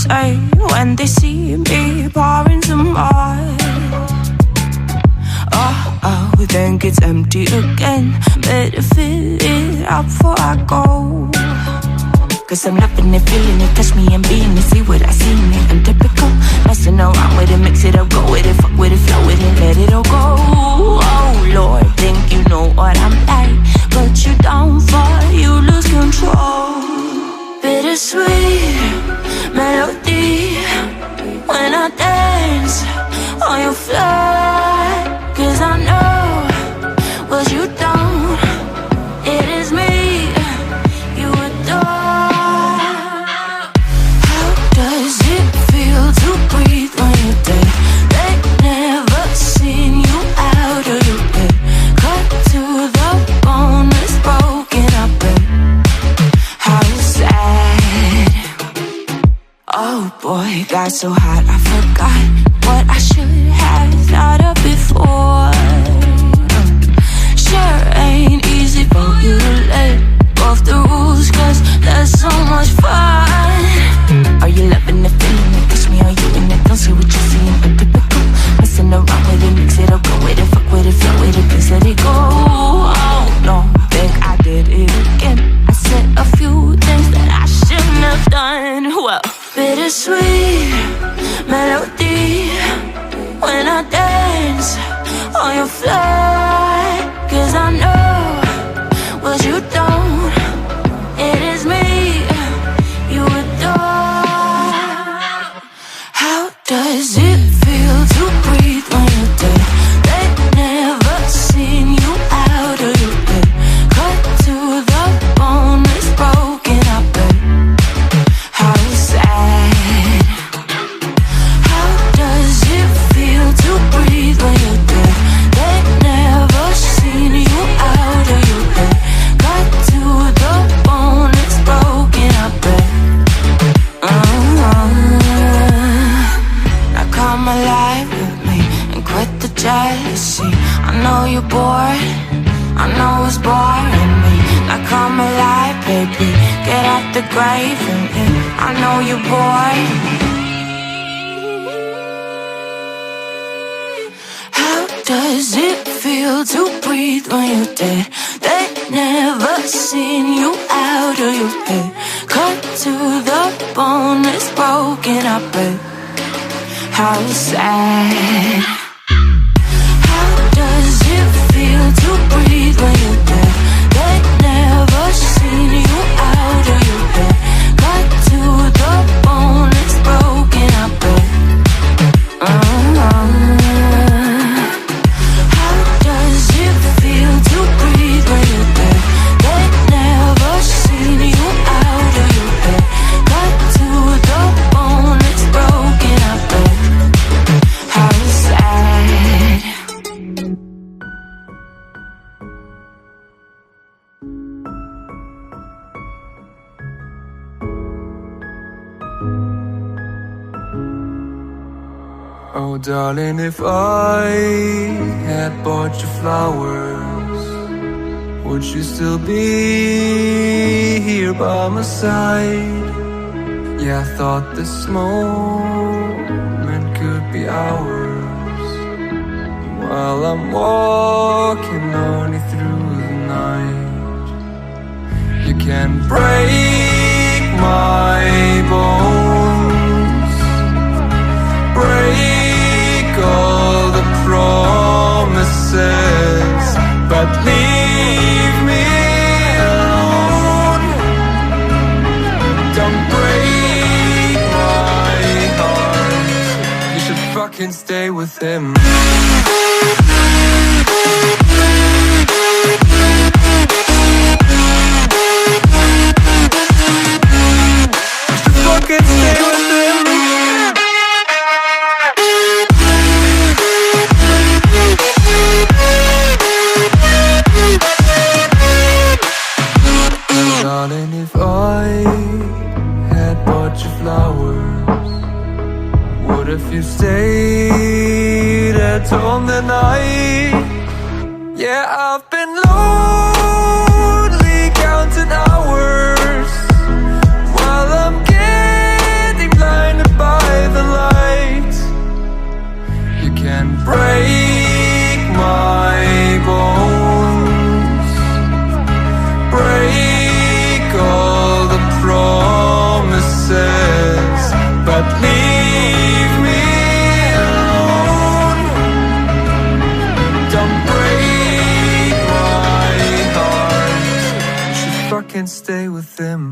say when they see me pouring some more? Oh, then gets empty again. Better fill it up before I go. Cause I'm loving it, feeling it, touch me and being it. See what I see in it, I'm typical. Messing around with it, mix it up, go with it. Fuck with it, flow with it, let it all go. Oh Lord, think you know what I'm like, but you down for, you lose control. Bittersweet melody when I dance on your floor. Cause I know what you don't, it is me you adore. How does it feel to breathe when you're dead? They never seen you out of your bed. Cut to the bone, it's broken up, how sad. Oh boy, got so hot I forgot what I should have thought of before. Sure ain't easy for you to let go of the rules, cause there's so much fun. Are you loving the feeling it? Kiss me, are you in it? Don't see what you're seeing, but typical. Messing around with it, mix it up, go with it, fuck with it, flow with it, please let it go. Oh no, think I did it again. I said a few things that I shouldn't have done. Well, bittersweet melody when I dance on your floor. Cause I know what you don't, it is me you adore. How does it feel to breathe when you're dead? They never seen you out of your bed. Cut to the bone, it's broken up, how sad. How does it feel to breathe when you're dead? They never seen you out of your bed. Cut to the bone, it's broken up, Now come alive with me and quit the jealousy. I know you're bored, I know it's boring me. Now come alive, baby, get out the grave and I know you're bored. How does it feel to breathe when you're dead? They never seen you out of your bed. Cut to the bone, it's broken up, how sad. How does it feel to breathe when you're dead? They never seen you out of your bed. Cut to the bone, it's broken up, How does it feel to breathe when you're dead? They never seen you out of your bed. Cut to the bone, it's broken up, how sad. Oh darling, if I had bought you flowers, would you still be here by my side? Yeah, I thought this moment could be ours, while I'm walking only through the night. You can break my bones, break all the promises, but leave me alone. Don't break my heart, you should fucking stay with him. You should fucking stay with him. Darling, if I had bought you flowers, what if you stayed at home the night? Yeah, I've been lonely counting hours while I'm getting blind and break my bones, break all the promises, but leave me alone. Don't break my heart, you should fucking stay within